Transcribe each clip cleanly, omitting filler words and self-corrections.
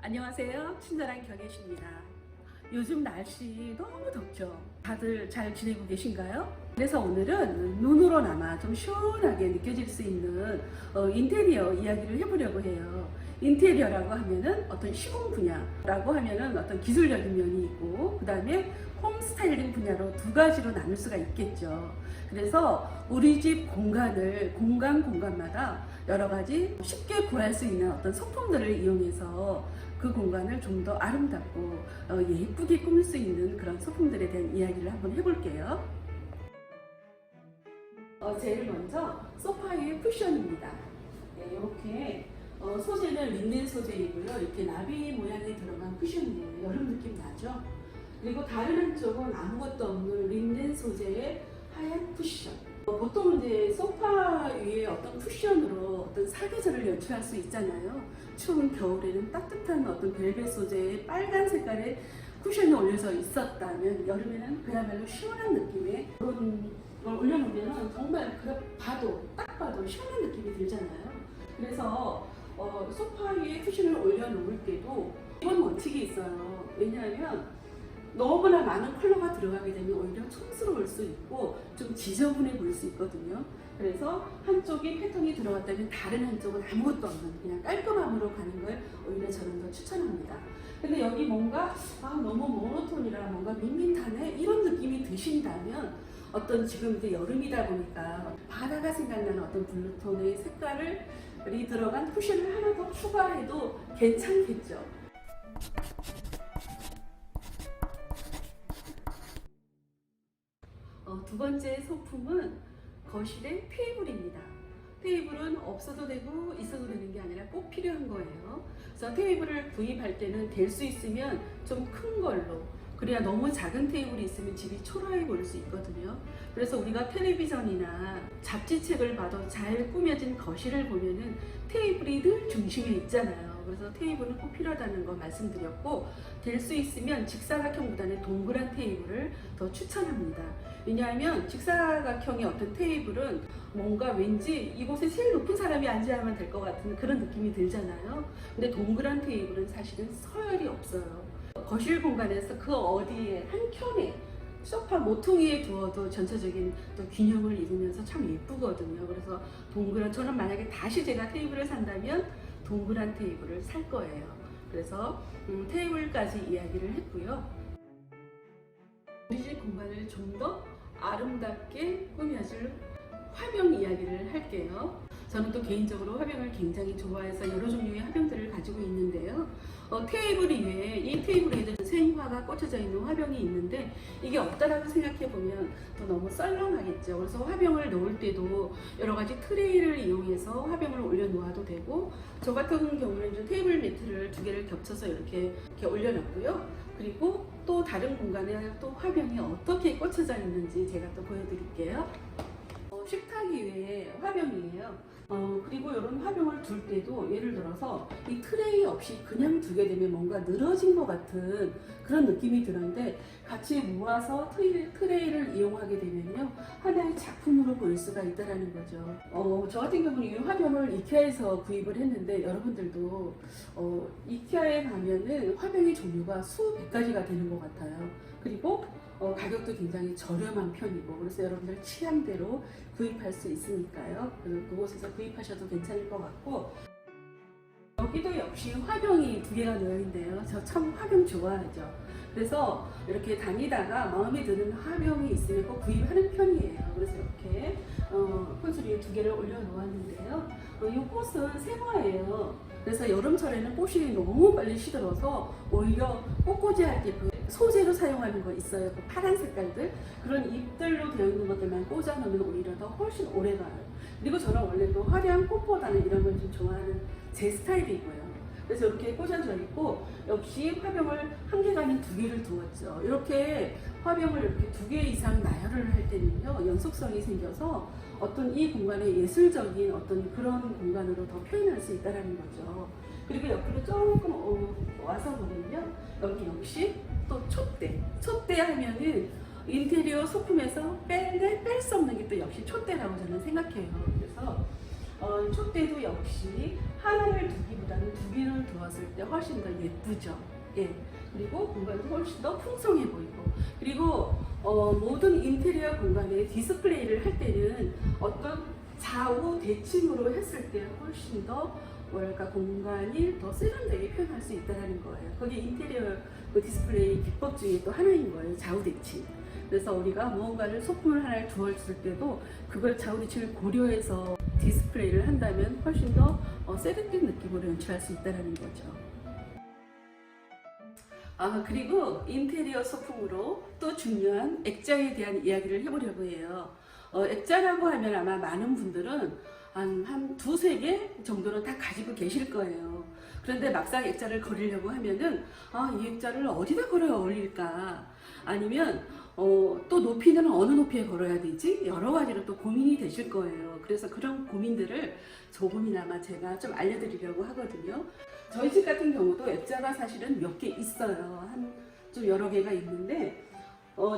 안녕하세요. 친절한 경혜씨입니다. 요즘 날씨 너무 덥죠? 다들 잘 지내고 계신가요? 그래서 오늘은 눈으로나마 좀 시원하게 느껴질 수 있는 인테리어 이야기를 해보려고 해요. 인테리어라고 하면은 어떤 시공 분야라고 하면은 어떤 기술적인 면이 있고, 그 다음에 홈 스타일링 분야로 두 가지로 나눌 수가 있겠죠. 그래서 우리 집 공간을 공간마다 여러 가지 쉽게 구할 수 있는 어떤 소품들을 이용해서 그 공간을 좀 더 아름답고 예쁘게 꾸밀 수 있는 그런 소품들에 대한 이야기를 한번 해볼게요. 제일 먼저 소파의 쿠션입니다. 네, 이렇게 소재는 린넨 소재이고요. 이렇게 나비 모양이 들어간 쿠션이에요. 여름 느낌 나죠? 그리고 다른 한쪽은 아무것도 없는 린넨 소재의 하얀 쿠션. 보통 이제 소파 위에 어떤 쿠션으로 어떤 사계절을 연출할 수 있잖아요. 추운 겨울에는 따뜻한 어떤 벨벳 소재의 빨간 색깔의 쿠션이 올려져 있었다면, 여름에는 그야말로 시원한 느낌의 그런 걸 올려놓으면 정말 딱 봐도 시원한 느낌이 들잖아요. 그래서 소파 위에 쿠션을 올려놓을 때도 이런 원칙이 있어요. 왜냐하면 너무나 많은 컬러가 들어가게 되면 오히려 촌스러울 수 있고 좀 지저분해 보일 수 있거든요. 그래서 한쪽이 패턴이 들어갔다면 다른 한쪽은 아무것도 없는 그냥 깔끔함으로 가는 걸 오히려 저는 더 추천합니다. 근데 여기 뭔가 너무 모노톤이라 뭔가 밋밋하네 이런 느낌이 드신다면, 어떤 지금 이제 여름이다 보니까 바다가 생각나는 어떤 블루톤의 색깔이 들어간 쿠션을 하나 더 추가해도 괜찮겠죠. 두 번째 소품은 거실의 테이블입니다. 테이블은 없어도 되고 있어도 되는 게 아니라 꼭 필요한 거예요. 그래서 테이블을 구입할 때는 될 수 있으면 좀 큰 걸로, 그래야 너무 작은 테이블이 있으면 집이 초라해 보일 수 있거든요. 그래서 우리가 텔레비전이나 잡지책을 봐도 잘 꾸며진 거실을 보면은 테이블이 늘 중심에 있잖아요. 그래서 테이블은 꼭 필요하다는 거 말씀드렸고, 될 수 있으면 직사각형보다는 동그란 테이블을 더 추천합니다. 왜냐하면 직사각형의 어떤 테이블은 뭔가 왠지 이곳에 제일 높은 사람이 앉아야만 될 것 같은 그런 느낌이 들잖아요. 근데 동그란 테이블은 사실은 서열이 없어요. 거실 공간에서 그 어디에 한 켠에 소파 모퉁이에 두어도 전체적인 또 균형을 이루면서 참 예쁘거든요. 그래서 저는 만약에 다시 제가 테이블을 산다면 동그란 테이블을 살 거예요. 그래서 테이블까지 이야기를 했고요. 우리 집 공간을 좀 더 아름답게 꾸며줄 화병 이야기를 할게요. 저는 또 개인적으로 화병을 굉장히 좋아해서 여러 종류의 화병들을 가지고 있는데요. 테이블 위에, 이 테이블 위에도 생화가 꽂혀져 있는 화병이 있는데, 이게 없다라고 생각해보면 또 너무 썰렁하겠죠. 그래서 화병을 놓을 때도 여러 가지 트레이를 이용해서 화병을 올려놓아도 되고, 저 같은 경우는 좀 테이블 매트를 두 개를 겹쳐서 이렇게 올려놨고요. 그리고 또 다른 공간에 또 화병이 어떻게 꽂혀져 있는지 제가 또 보여드릴게요. 식탁 위에 화병이에요. 그리고 이런 화병을 둘 때도 예를 들어서 이 트레이 없이 그냥 두게 되면 뭔가 늘어진 것 같은 그런 느낌이 드는데, 같이 모아서 트레이를 이용하게 되면요, 하나의 작품으로 보일 수가 있다는 거죠. 저 같은 경우는 이 화병을 이케아에서 구입을 했는데, 여러분들도 이케아에 가면은 화병의 종류가 수백 가지가 되는 것 같아요. 그리고 가격도 굉장히 저렴한 편이고, 그래서 여러분들 취향대로 구입할 수 있으니까요. 그곳에서 구입하셔도 괜찮을 것 같고, 여기도 역시 화병이 두 개가 놓여 있는데요. 저 참 화병 좋아하죠. 그래서 이렇게 다니다가 마음에 드는 화병이 있으면 꼭 구입하는 편이에요. 그래서 이렇게 콘솔에 두 개를 올려 놓았는데요. 이 꽃은 생화예요. 그래서 여름철에는 꽃이 너무 빨리 시들어서 오히려 꽃꽂이 할 때 소재로 사용하는 거 있어요. 그 파란 색깔들, 그런 잎들로 되어 있는 것들만 꽂아 놓으면 오히려 더 훨씬 오래 가요. 그리고 저는 원래 또 화려한 꽃보다는 이런 걸 좀 좋아하는 제 스타일이고요. 그래서 이렇게 꽂아져 있고, 역시 화병을 한 개가 아닌 두 개를 두었죠. 이렇게 화병을 이렇게 두 개 이상 나열을 할 때는요, 연속성이 생겨서 어떤 이 공간의 예술적인 어떤 그런 공간으로 더 표현할 수 있다는 거죠. 그리고 옆으로 조금 와서 보면요, 여기 역시 또 촛대 하면은 인테리어 소품에서 뺄 수 없는 게 또 역시 촛대라고 저는 생각해요. 그래서 촛대도 역시 하나를 두기보다는 두 개를 두었을 때 훨씬 더 예쁘죠. 예. 그리고 공간이 훨씬 더 풍성해 보이고, 그리고 모든 인테리어 공간에 디스플레이를 할 때는 어떤 좌우 대칭으로 했을 때 훨씬 더 뭐랄까 공간이 더 세련되게 표현할 수 있다는 거예요. 그게 인테리어 그 디스플레이 기법 중에 또 하나인 거예요. 좌우 대칭. 그래서 우리가 무언가를 소품을 하나를 두었을 때도 그걸 좌우 대칭을 고려해서 디스플레이를 한다면 훨씬 더 세련된 느낌으로 연출할 수 있다는 거죠. 그리고 인테리어 소품으로 또 중요한 액자에 대한 이야기를 해보려고 해요. 액자라고 하면 아마 많은 분들은 한 두세 개 정도는 다 가지고 계실 거예요. 그런데 막상 액자를 걸으려고 하면은 이 액자를 어디다 걸어야 어울릴까? 아니면 또 높이는 어느 높이에 걸어야 되지? 여러 가지로 또 고민이 되실 거예요. 그래서 그런 고민들을 조금이나마 제가 좀 알려드리려고 하거든요. 저희 집 같은 경우도 액자가 사실은 몇 개 있어요. 좀 여러 개가 있는데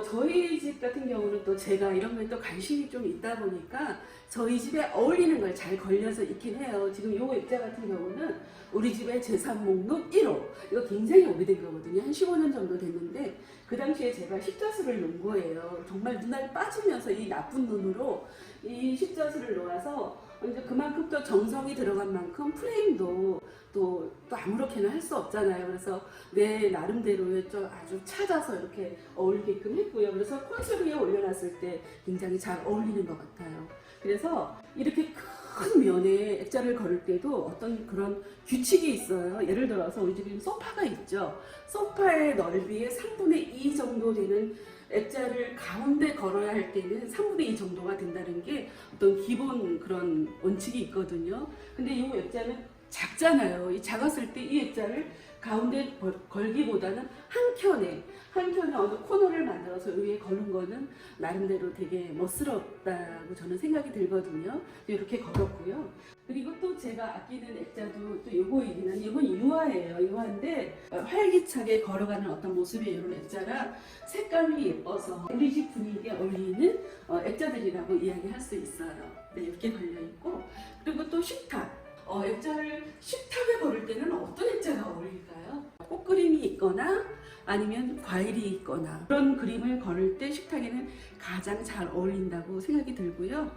저희 집 같은 경우는 또 제가 이런 거에 또 관심이 좀 있다 보니까 저희 집에 어울리는 걸 잘 걸려서 있긴 해요. 지금 이 액자 같은 경우는 우리 집의 재산 목록 1호. 이거 굉장히 오래된 거거든요. 한 15년 정도 됐는데 그 당시에 제가 십자수를 놓은 거예요. 정말 눈알 빠지면서 이 나쁜 눈으로 이 십자수를 놓아서 이제 그만큼 또 정성이 들어간 만큼 프레임도 또 아무렇게나 할 수 없잖아요. 그래서 내 나름대로의 좀 아주 찾아서 이렇게 어울리게끔 했고요. 그래서 콘솔 위에 올려놨을 때 굉장히 잘 어울리는 것 같아요. 그래서 이렇게 큰 면에 액자를 걸을 때도 어떤 그런 규칙이 있어요. 예를 들어서 우리 집에 소파가 있죠. 소파의 넓이의 3분의 2 정도 되는 액자를 가운데 걸어야 할 때는 3분의 2 정도가 된다는 게 어떤 기본 그런 원칙이 있거든요. 근데 이 액자는 작잖아요. 이 작았을 때 이 액자를 가운데 걸기보다는 한 켠에 어느 코너를 만들어서 위에 거는 거는 나름대로 되게 멋스럽다고 저는 생각이 들거든요. 이렇게 걸었고요. 그리고 또 제가 아끼는 액자도 또 이건 유화예요. 유화인데 활기차게 걸어가는 어떤 모습의 이런 액자라 색감이 예뻐서 우리 집 분위기에 어울리는 액자들이라고 이야기할 수 있어요. 네, 이렇게 걸려 있고, 그리고 또 식탁. 액자를 식탁에 걸을 때는 어떤 액자가 어울릴까요? 꽃그림이 있거나 아니면 과일이 있거나 그런 그림을 걸을 때 식탁에는 가장 잘 어울린다고 생각이 들고요.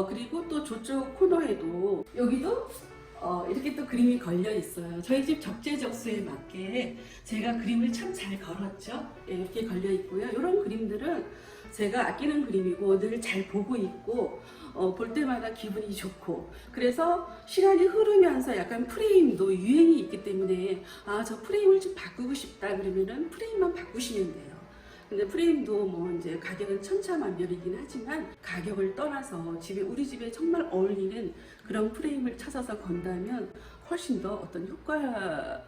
그리고 또 저쪽 코너에도 여기도 이렇게 또 그림이 걸려 있어요. 저희 집 적재적소에 맞게 제가 그림을 참 잘 걸었죠. 이렇게 걸려 있고요. 이런 그림들은 제가 아끼는 그림이고 늘 잘 보고 있고 볼 때마다 기분이 좋고, 그래서 시간이 흐르면서 약간 프레임도 유행이 있기 때문에 저 프레임을 좀 바꾸고 싶다 그러면은 프레임만 바꾸시면 돼요. 근데 프레임도 뭐 이제 가격은 천차만별이긴 하지만 가격을 떠나서 우리 집에 정말 어울리는 그런 프레임을 찾아서 건다면 훨씬 더 어떤 효과가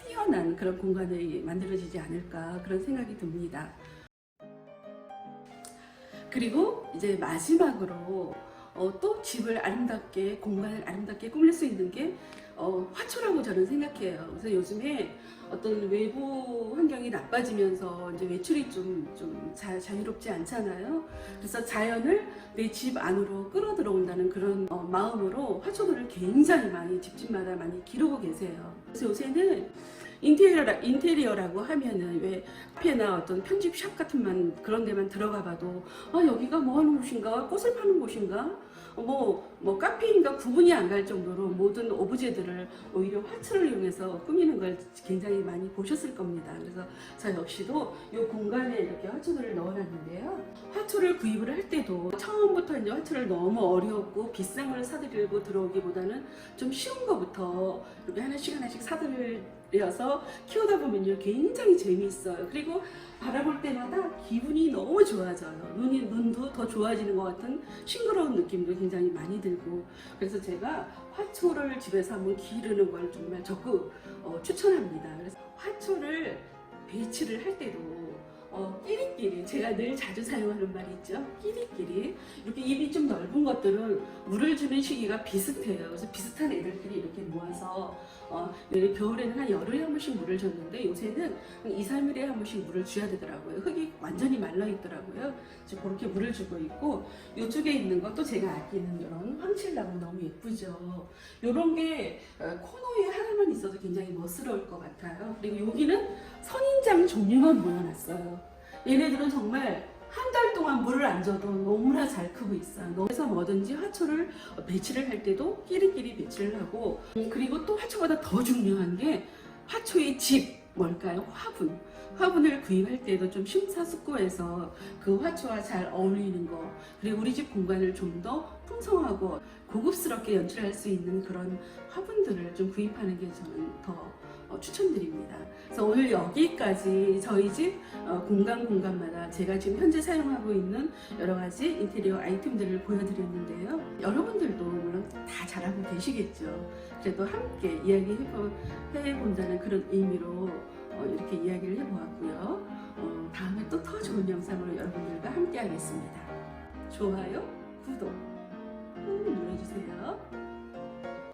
뛰어난 그런 공간이 만들어지지 않을까 그런 생각이 듭니다. 그리고 이제 마지막으로 또 집을 아름답게, 공간을 아름답게 꾸밀 수 있는 게 화초라고 저는 생각해요. 그래서 요즘에 어떤 외부 환경이 나빠지면서 이제 외출이 좀 자유롭지 않잖아요. 그래서 자연을 내 집 안으로 끌어들어온다는 그런 마음으로 화초들을 굉장히 많이 집집마다 많이 기르고 계세요. 그래서 요새는 인테리어라고 하면은 왜 카페나 어떤 편집샵 같은 그런 데만 들어가 봐도 여기가 뭐 하는 곳인가, 꽃을 파는 곳인가, 뭐 카페인가 구분이 안 갈 정도로 모든 오브제들을 오히려 화초를 이용해서 꾸미는 걸 굉장히 많이 보셨을 겁니다. 그래서 저 역시도 이 공간에 이렇게 화초들을 넣어놨는데요. 화초를 구입을 할 때도 처음부터 이제 화초를 너무 어렵고 비싼 걸 사들이고 들어오기보다는 좀 쉬운 거부터 이렇게 하나씩 사들여서 키우다 보면요 굉장히 재미있어요. 그리고 바라볼 때마다 기분이 너무 좋아져요. 눈도 더 좋아지는 것 같은 싱그러운 느낌도 굉장히 많이 들고, 그래서 제가 화초를 집에서 한번 기르는 걸 정말 적극 추천합니다. 그래서 화초를 배치를 할 때도 끼리끼리 제가 늘 자주 사용하는 말이 있죠. 끼리끼리 이렇게 입이 좀 넓은 것들은 물을 주는 시기가 비슷해요. 그래서 비슷한 애들끼리 이렇게 모아서 겨울에는 한 열흘에 한 번씩 물을 줬는데 요새는 2, 3일에 한 번씩 물을 줘야 되더라고요. 흙이 완전히 말라 있더라고요. 그래서 그렇게 물을 주고 있고 이쪽에 있는 것도 제가 아끼는 이런 황칠나무 너무 예쁘죠. 이런 게 코너에 하나만 있어도 굉장히 멋스러울 것 같아요. 그리고 여기는 선인장 종류만 모여놨어요. 얘네들은 정말 한 달 동안 물을 안 줘도 너무나 잘 크고 있어요. 그래서 뭐든지 화초를 배치를 할 때도 끼리끼리 배치를 하고, 그리고 또 화초보다 더 중요한 게 화초의 집 뭘까요? 화분. 화분을 구입할 때도 좀 심사숙고해서 그 화초와 잘 어울리는 거, 그리고 우리 집 공간을 좀 더 풍성하고 고급스럽게 연출할 수 있는 그런 화분들을 좀 구입하는 게 저는 더 추천드립니다. 그래서 오늘 여기까지 저희 집 공간마다 제가 지금 현재 사용하고 있는 여러 가지 인테리어 아이템들을 보여드렸는데요. 여러분들도 물론 다 잘하고 계시겠죠. 그래도 함께 이야기해본다는 그런 의미로 이렇게 이야기를 해보았고요. 다음에 또 더 좋은 영상으로 여러분들과 함께 하겠습니다. 좋아요, 구독 꾹 눌러주세요.